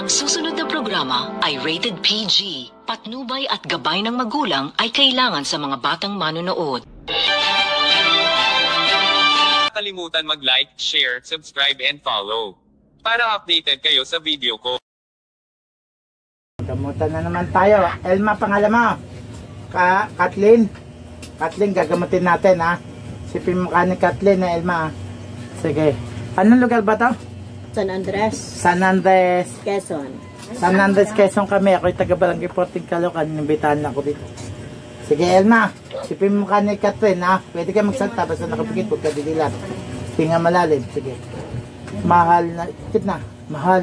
Ang susunod na programa ay rated PG. Patnubay at gabay ng magulang ay kailangan sa mga batang manonood. Kalimutan mag-like, share, subscribe and follow para updated kayo sa video ko. Gamutan na naman tayo. Elma, pangalan mo? Kathleen? Kathleen, gagamutin natin ha. Sipin mo ka ni Kathleen na Elma. Sige. Anong lugar ba to? San Andres. San Andres. Quezon. San Andres, Quezon kami. Ako'y taga Barangay 14 Caloocan. Inimbitahan ako dito. Sige Elma. Sipin mo ka ni Kathleen ha. Pwede ka magsalta basta nakapikit. Huwag ka didilat. Tinga malalim. Sige. Mahal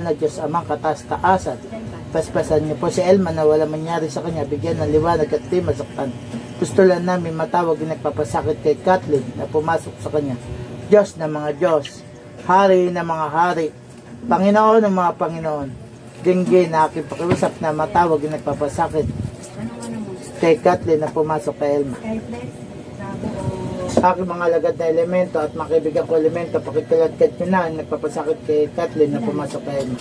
na Diyos Amang kataas-taasan. Paspasan niyo po si Elma na wala mangyari sa kanya, bigyan ng liwanag at di masaktan. Gusto lang namin matawag yung nagpapasakit kay Kathleen na pumasok sa kanya. Diyos na mga Diyos, Hari na mga Hari, Panginoon ng mga Panginoon, dinggin na aking pakiusap na matawag yung nagpapasakit kay Kathleen na pumasok kay Elma. Aking mga lagad na elemento at makibigyan ko elemento, pakikiladkad nyo na ang nagpapasakit kay Kathleen na pumasok kay Elma.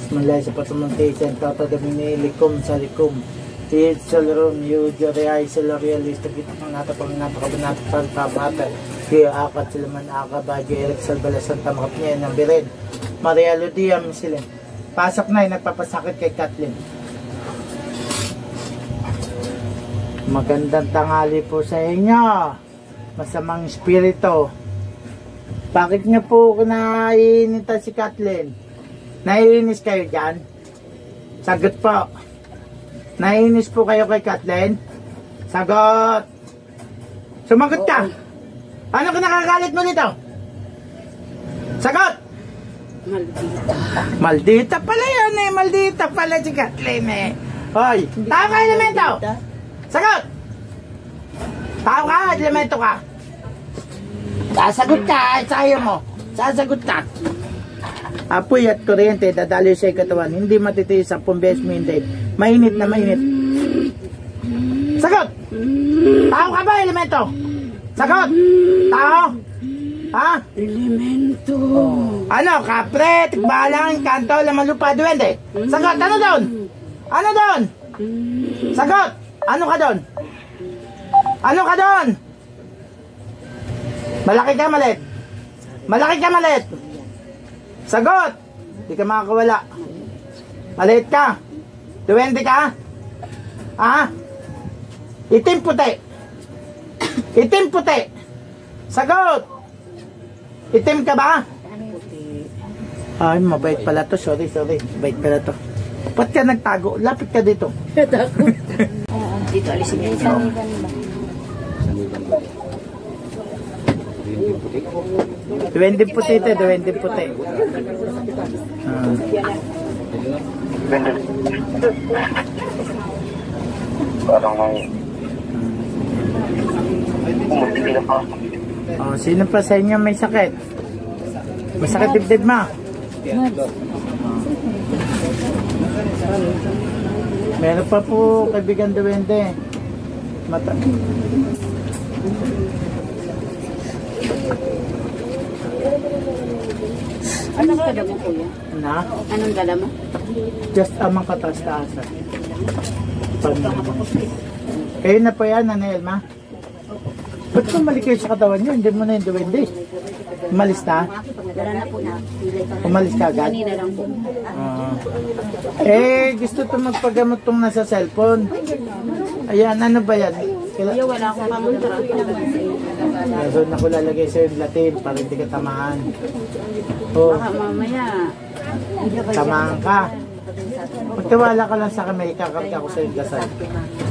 Mulai sa patumuntisan, tatagamin likom sa likom. Tiyid sa laron, yudyo reay sa lorealista, kita ng natapang napakabanatan kabata. Kaya akat sila man akabadyo, Eric Salbala Santa Makapniya ng Biren. Maria Ludia Misilin. Pasok na yung nagpapasakit kay Kathleen. Magandang tanghali po sa inyo. Masamang espiritu. Bakit niyo po kinainita si Kathleen? Naiinis kayo dyan? Sagot po. Naiinis po kayo kay Kathleen? Sagot. Sumagot ka. Ano ka nakagalit mo dito? Sagot. Maldita. Maldita pala yan eh. Maldita pala si Kathleen eh. Hoy, tao ka elemento. Sagot. Tao ka, elemento ka. Sasagot ka, sayo mo. Sasagot ka. Apoy at kuryente dadaloy sa katawan, hindi matitiis 10 beses mo hindi. Mainit na mainit. Sagot! Tao ka ba, elemento? Sagot! Tao? Ha? Elemento. Ano, kapre, tikbalang, kanto, laman lupa, duwende? Sagot, ano doon? Ano doon? Sagot! Ano ka doon? Ano ka doon? Malaki ka, maliit? Malaki ka, maliit? Sagot! Di ka makakawala. Maliit ka. Duwende ka. Ha? Itim puti. Itim puti. Sagot! Itim ka ba? Ay, mabait pala to. Sorry. Mabait pala to. Ba't ka nagtago? Lapit ka dito. Natakot. Dito, alisin niya ito. Duwende puti ito, duwende puti. Parang may umutili pa. Oh, sino pa sa inyo may sakit? Masakit dibdib mo? Meron pa po kaibigan duwende. Anong dala mo, kuya? Na? Anong dala mo? Just amang kataas-taasan. Kayo na po yan, Nanay Elma? Ba't kumalik kayo sa katawan nyo? Hindi mo na yung duwende. Umalis na? Wala na po na. Umalis ka agad? Kanina lang po. Gusto ito magpagamot tong nasa cellphone. Ayan, ano ba yan? Kuya, wala akong pamunta. So, naku lalagay sa'yo yung Latin para hindi ka tamaan. Oh, Baka mamaya. tamaan ka. Magtiwala ka lang sa akin, may ikakarga ako sa yung gasal.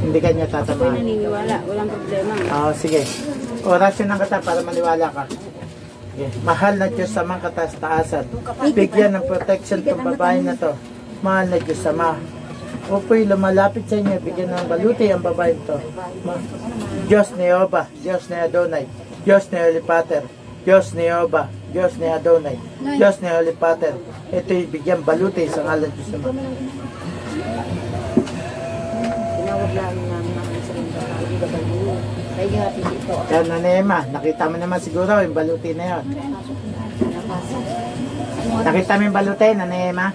Hindi ka niya Ako'y tatamaan. naniniwala. Walang problema. Sige. Orasyon ng kata para maniwala ka. Okay. Mahal na Diyos sa mga kataas-taasan. Bigyan ng protection itong babae na to. Mahal na Diyos sama. Opo'y lumalapit sa inyo. Bigyan ng baluti ang babae ito. Diyos ni Jehovah, Diyos ni Adonai, Diyos ni Holy Pater, Diyos ni Jehovah, Diyos ni Adonai, Diyos ni Holy Pater. Ito'y bigyan baluti sa ngalan Diyos sama. Tinawag lang namin ang isang Yan na Nema, nakita mo naman siguro yung baluti na yun. Nakita mo yung baluti na Nema?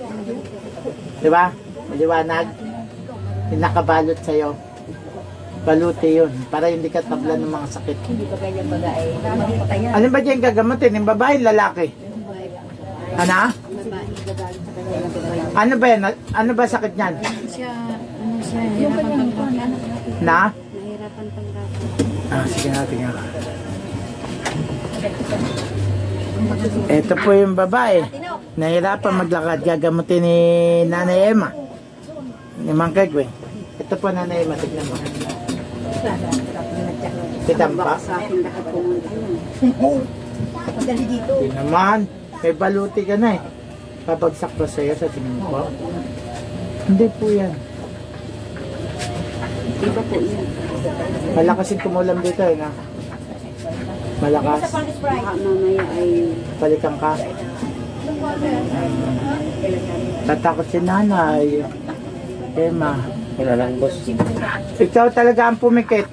Di ba? Maliwanag. Yung nakabalot sa'yo. Baluti yun. Para hindi ka tabla ng mga sakit. Ano ba dyan gagamutin? Yung babae, lalaki? Ano? Ano ba yan? Ano ba sakit niyan? Hirapan paglaban. Na? Nahirapan paglaban. Sige natin nga. Ito po yung babae. Nahirapan maglakad. Gagamutin ni Nanay Emma. Ni Mang Kegwe. Ito po Nanay Emma. Tignan mo. Titampa. Sa akin lahat pumunta yun. Hindi naman. May baluti ka na eh. Babagsak pa sa'yo sa tingin ko. Hindi po yan. Iba po yun. Malakasin kumulam dito eh na. Malakas. Baka mamaya ay Balikan ka. Tatakot si Nanay. Emma. Wala lang, boss. Ikaw talaga ang pumikit.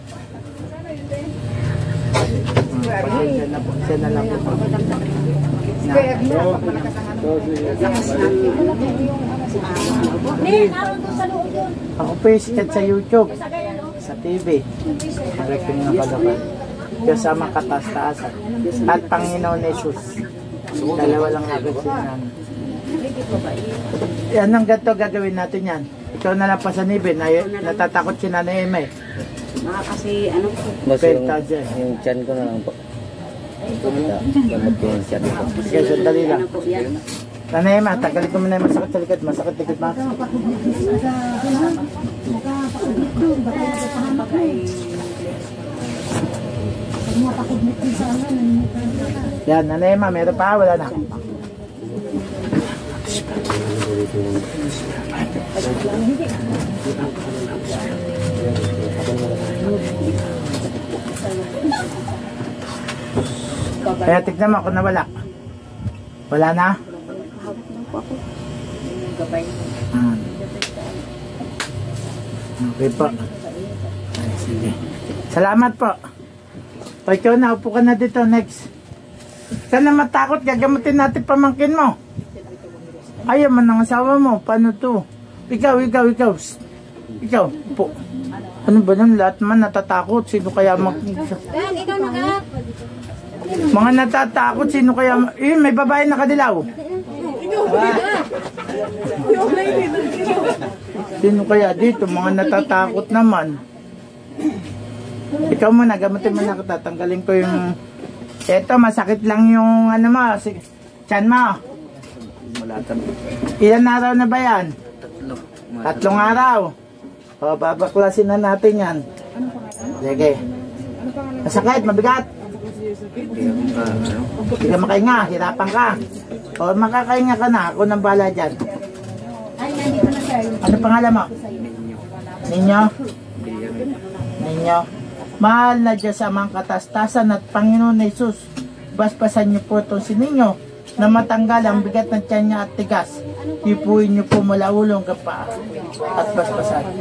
Pasensya na po. Siya na lang po. Ako po yung sikat sa YouTube. Sa TV. Correcting na kalaban. Diyos sa mga katastaasan. At Panginoon Jesus. Dalawa lang agad sila namin. Yan ang ganito gagawin natin yan. Ikaw na lang pa sa nibe. Natatakot si Nanay Emma eh. baka kasi ano po. Boss, Penta dyan. yung chan ko na lang po. Gamot ko yung chan ko. Sige, sandali lang. Ano po yan? Nanay Emma, tagalin ko muna yung masakit sa likod. Masakit likod ma. Yan, Nanay Emma, meron pa? Wala na. Kaya tignan mo ako na wala. Wala na? Okay po. Ay, sige. Salamat po. O ikaw na, upo ka na dito. Next. Sana matakot, gagamutin natin pamangkin mo. Ayaw man ang asawa mo. Paano to? Ikaw. Ikaw, upo. Ano ba nun? Lahat man natatakot. Sino kaya Ikaw na ka. mga natatakot, sino kaya may babae nakadilaw. Sino kaya dito? Mga natatakot naman. Ikaw muna, gamutin mo na kita. Tanggalin ko yung... Eto, masakit lang yung ano mo. Tiyan mo. Ilan araw na ba yan? 3 araw. O, babaklasin na natin yan. Sige. Masakit, mabigat. Hindi ka makahinga, hirapan ka. O, makakahinga ka na. Ako nang bala dyan. Ano pangalan mo? Ninyo? Mahal na Diyos amang katastasan at Panginoon Jesus, basbasan niyo po itong si Ninyo na matanggal ang bigat ng tiyan niya at tigas. Ipuin niyo po mula ulong kapa at basbasan.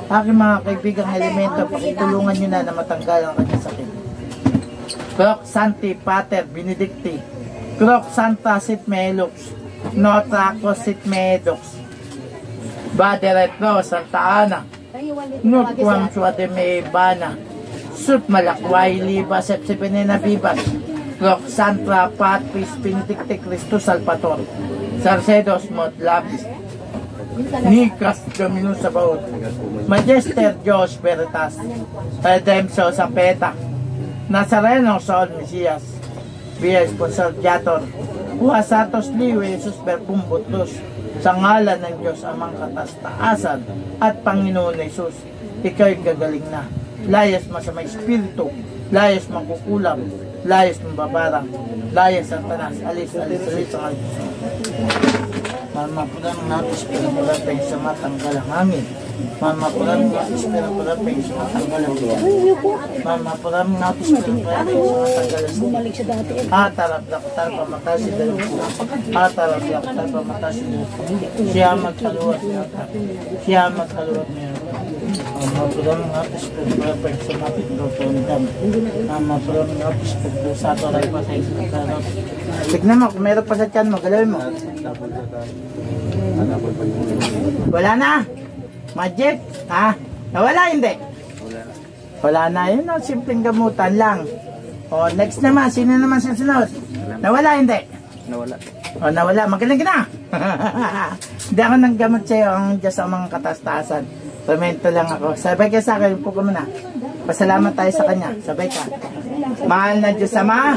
Aking mga kaibigang elemento, pakitulungan niyo na matanggal ang kanyang sakit. Croc Santi Pater Benedicti, Croc Santa Sit Melux, Notraco Sit Medox, Baderetro Santa Ana, Nut Quam Suade Meibana, Sut Malakway Liba Sepsipinena Bibas, Croc Santa Patris Benedicti Christus Salvator, Sarcedos Mot Labis, Nicas Dominus Sabaot, Magister Dios Veritas, Redempso Sapeta, Nazareno Sol Mesias, Via Esponsorgiator, Huasatos Liwe Jesus Perpumbutus, sa ngalan ng Diyos amang katastaasan at Panginoon Jesus, ikaw'y gagaling na. Layas mo sa may espiritu, layas magkukulam, layas mababarang, layas ang tanas, alis ang alis. Mamapulang natin pinapulapay sa matanggalang hangin. Mamapulang natin pinapulapay sa matanggalang hangin. Mamapulang natin pinapulapay sa matanggalang hangin. Atarap-laktar pamatasin na yung po. Atarap-laktar pamatasin na yung po. Siya magkaluwat niya. Siya magkaluwat niya. Mamapulang natin pinapulapay sa matanggalang hangin. Mamapulang natin pinapulapay sa matanggalang hangin. Tignan mo, kung meron pa sa tiyan mo, galawin mo. Wala na? Magic? Ha? Nawala hindi? Wala na. Yun o, simpleng gamutan lang. O, next naman. Sino naman susunod? Nawala hindi? Nawala. O, nawala. Magaling ka na. Hindi ako nang gamot sa'yo. Ang Diyos ang mga katastasan. Pamento lang ako. Sabay ka sa akin. Upo ka muna. Pasalamat tayo sa Kanya. Sabay ka. Mahal na Diyos Ama.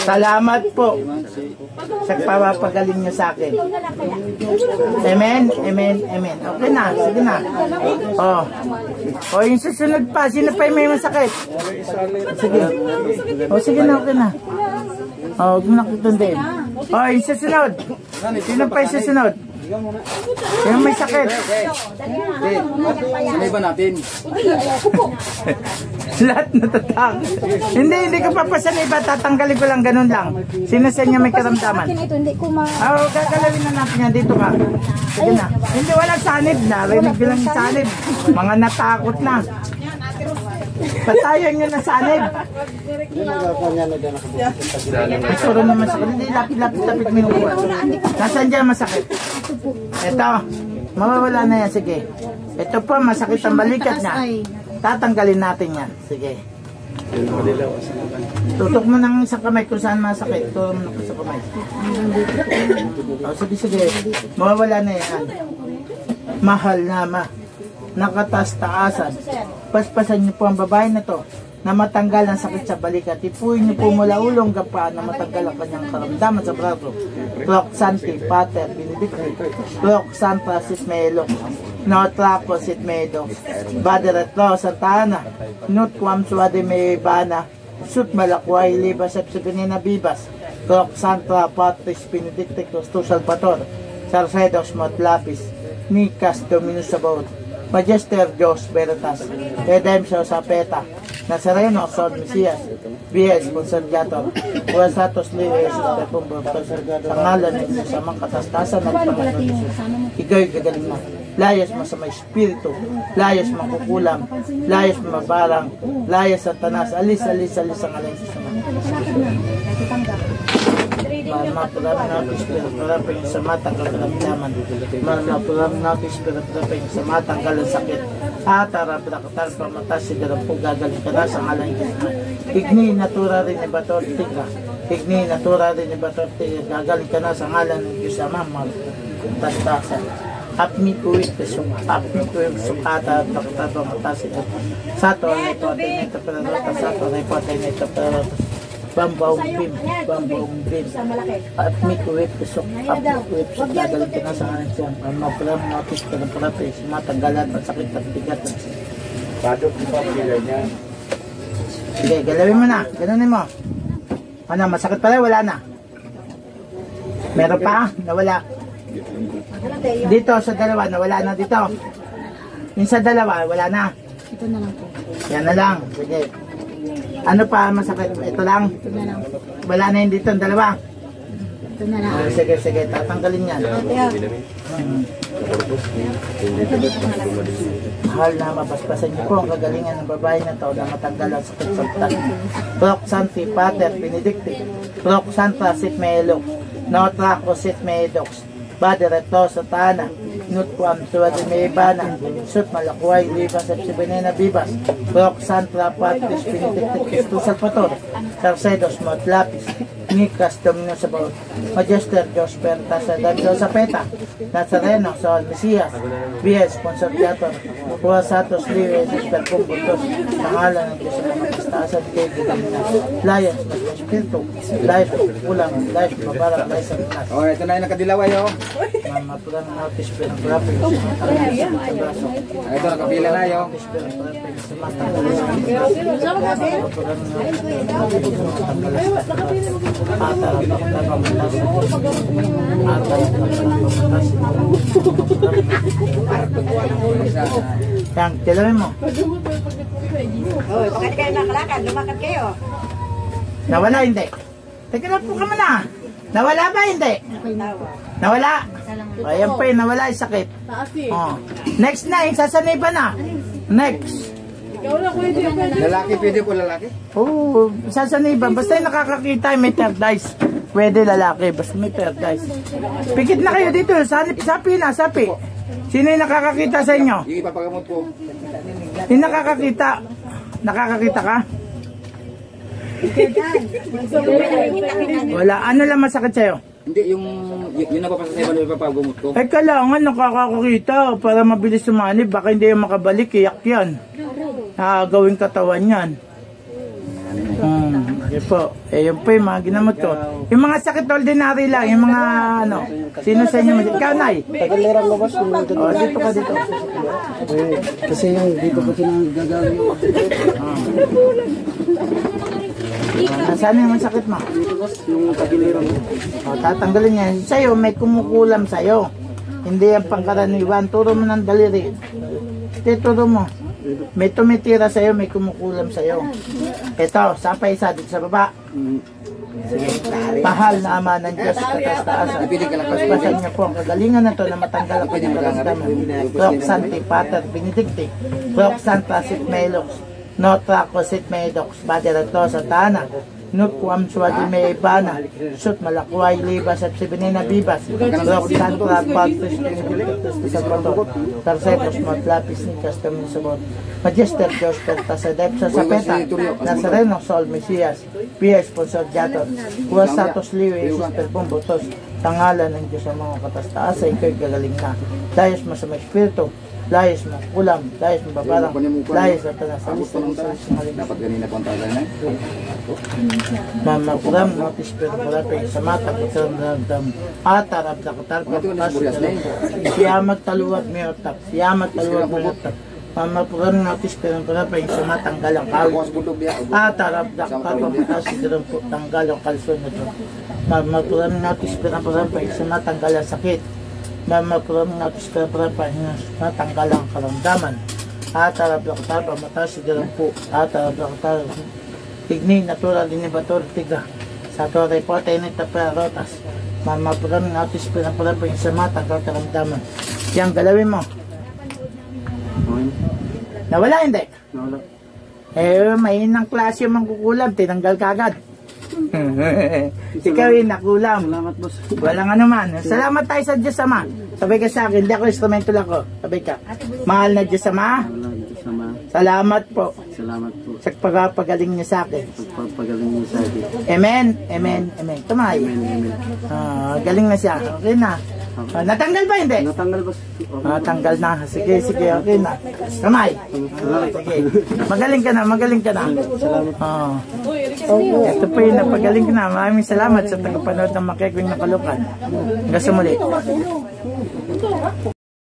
Salamat po sa papagaling niyo sa akin. Amen, amen, amen. Okay na, sige na. Oh. Oh, yung susunod pa. Sino pa yung may masakit? Sige. Oh, sige na, okay na. Oh, huwag mo nakitundiin. Oh, yung susunod. Sino pa yung susunod? Yung may sakit. Ano ba natin? Lahat natatakot. Hindi ko papasanay ba? Tatanggalin ko lang, ganun lang. Sino sa inyo may karamdaman? Hindi ko ma... Oo, gagalawin na natin yan. Dito ka. Sige na. Hindi, walang sanib na. Rinig ko lang yung sanib. Mga natakot na. Patayan nyo na sanib. Masuro naman sa hindi, lapit-lapit mo yung uwan. Nasaan dyan masakit? Ito. Mawawala na yan. Sige. Ito po, masakit ang balikat niya. Tatanggalin natin yan. Sige. Tutok mo ng isang kamay kung saan masakit. Tutok mo ng isang kamay. Sige, sige. Mawawala na yan. Mahal na nakataas-taasan. Paspasan niyo po ang babae na to na matanggal ang sakit sa balikat. Ipuin niyo po mula ulong gapa na matanggal ang kanyang karamdaman sa braso. Clock Santi, Pater, Benedicti, Clock Santa, Sismelo, Notrapo, Sitmedo, Baderetro, Santana, Nut Quam Suade Meibana, Sut Malakway, Libas, Epsipenina Bibas, Clock Santa, Patris, Benedicti, Costus Salvator, Sarcedos, Motlapis, Nicas, Dominus Sabaut, Magister Dios Veritas, Redemption Sapeta, Nazareno, Sol Mesias, B.S. Consergator, Huasatos Liwes, Pepumbo, sa ngalan ng sa mga katastasan ng Panginoon Jesus. Ikaw'y gagaling na. Layas mo sa may espiritu, layas makukulam, layas mabarang, layas sa tanas, alis ang alay sa sama. Mapulam natin espiritu, sa matanggal ng laman. Mapulam natin espiritu, sa matanggal ng sakit. Atarabdakatar pamatas, sigaran po gagaling ka na sa ngalan ng sama. Igni natura rin ni Bator Tiga. Igni natura rin ni Bator Tiga. Gagaling ka na sa ngalan ng Diyos Ama, tastasan. Apmi kuwit kesung, apmi kuwit sukata, takta pamatas ito. Sato ay po atin ito perarotas, sato ay po atin ito perarotas. Bambaong bim. Apmi kuwit kesung, apmi kuwit kesung, gagaling ka na sa ngalan siya. Mapulam natis, perapratis, matanggalan, masakit at bigat. Padok di pa pagilay niya. Sige, galawin mo na, ganunin mo. Ano, masakit pala, wala na. Meron pa, nawala. Dito sa dalawa, nawala na dito. Yung sa dalawa, wala na. Ito na lang po. Yan na lang. Sige. Ano pa masakit? Ito lang. Ito na lang. Wala na yung dito, ang dalawa. Ito na lang. Sige, sige. Tatanggalin yan. Mahal na mapaspasan niyo po ang kagalingan ng babae na to na matanggal ang sakit sa utak. Proc Santi, Pater, Benedicti. Proc Santa, Sitmelo. Notraco, Sitmedox. Baderetro, Satana, Nutquam, Suade Meibana, Sut Malakway, Libas, Epsipenina Bibas, Proc Santa, Patris, Benedicti, Cristus Salvator, Sarcedos, Motlapis, Nicas, Dominus Sabaut, Magister Dios Veritas, Redemption Sapeta, Nazareno, Sol Mesias, B.S. Consergator, Huasatos Liwes, Perpumbutos, Pangalan ng Diyos ng mga kastasan, kay Gudaminas, Layas, Espiritu, Layas, Kulang, Layas, Mabarang, Layas, Sabinas. Oh, ito na yung nakadilawa yo. Mapulang natin, Perpumbutos, sa braso. Ito nakapila na yo. Yang, tilawin mo. Oh, bakit kayo nakalakad? Lumakad kayo. Nawala, hindi. Teka na po ka muna. Nawala ba, hindi? Nawala. Ayan pa yun, nawala yung sakit. Oh. Next na, yung sasaniba na. Next. Lalaki, pwede po lalaki? Oo, sasaniba. Basta yung nakakakita, may third eyes. Pwede lalaki, basta may pera guys. Pikit na kayo dito, sapi na, sapi. Sino yung nakakakita sa inyo? Yung ipapagamot ko. Yung nakakakita. Nakakakita ka? Wala, ano lang masakit sa'yo? Hindi, yung napapasa sa iba na ipapagamot ko. Eh kailangan nakakakita para mabilis sumanib. Baka hindi yung makabalik, iyak yan. Gawing katawan yan. Okay po. Eh yun po yung mga ginamot ko. Yung mga sakit ordinary lang, yung mga ano. Sino sa inyo? Ikaw, Nay? Tagalera mo boss. Dito ka dito. Kasi yung dito ko sinagagal yung Saan yung sakit mo? dito boss, yung tagalera mo. Tatanggalin niya. Sa'yo, may kumukulam sa'yo. Hindi yung pangkaraniwan. Turo mo ng daliri. Turo mo. May tumitira sa'yo, may kumukulam sa'yo. Ito, sapay isa dito sa baba. Mahal na Ama ng Diyos sa katas-taasan. Paspasan niya po ang kagalingan na ito na matanggal ang kanyang karamdaman. Proc Sancti Pater Benedicti, Proc Santa Sit Melox, Notra Cosit Medox, Baderato Satana, Nut Quam Suadi Meibana, Sut Malakway Libas at Sibinina Bibas, Proc Santa Patris sa Bato, Tarsetos Matlapis ni Castamin Sabot, Magister Diyos Pertasadep sa Sapeta, Nazareno Sol Mesias, Pia Sponsor Jator, Kuwas Satos Liwe, Jesus Perbombotos, tangalan ng Diyos ang mga katastaasa, ikaw'y gagaling na. Dayos mo sa mga espiritu, layos mo kulam, layos mo babarang, layos at tanasalis sa mga Dapat ganina po ang tagal na. Mamakuram, notis perpurape, sa mata kutarandam, atarap na katarap, siyamat taluwat may otak, siyamat taluwat may otak, mamakuram, notis perpurape, sa matanggal ang kalon, atarap na katarap, sigurang po tanggal ang kalson na ito, mamakuram, notis perpurape, sa matanggal ang sakit, mamakuram, notis perpurape, sa matanggal ang karamdaman, atarap na katarap, mata sigurang po, atarap na katarap, Tigni, natural, inibator, tiga. Sa tore po, tayo nito rotas. Mamapuram, notis, pinapuram po yung sa mata, karamdaman. Yan, galawin mo. Nawala, hindi? Nawala. Eh, mahinang klase yung mangkukulam, tinanggal ka agad. Ikaw yung nakulam. Salamat boss. Walang ano man. Salamat tayo sa Diyos Ama. Sabay ka sa akin, hindi ako instrumento lang ko. Sabay ka. Mahal na Diyos Ama. Salamat po. Salamat po. Sa pagpapagaling niya sa akin. Pagpagaling niyo sa akin. Amen, amen, amen. Tumay. Galing na siya. Okay na. Natanggal ba hindi? Natanggal boss. Natanggal na. Sige, sige, okay na. Tumay. Sige. Magaling ka na, magaling ka na. Salamat. Ito po yung napagaling ka na. Maraming salamat sa tagapanood ng Makikwing Nakalukan. Hanggang sa muli.